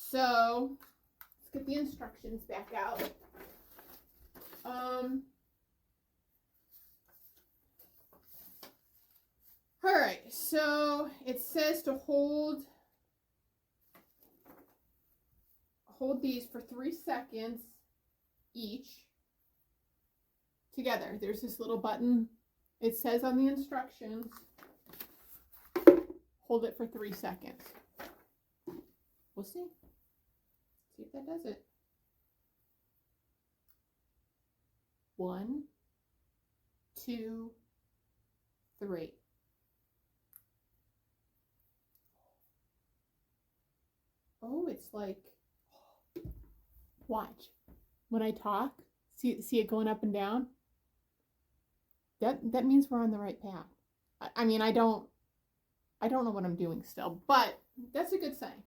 So let's get the instructions back out. All right, so it says to hold these for 3 seconds each together. There's this little button. It says on the instructions, hold it for 3 seconds. We'll see. See if that does it. 1, 2, 3. Oh, it's like, watch. When I talk, see it going up and down? That means we're on the right path. I mean, I don't know what I'm doing still, but that's a good sign.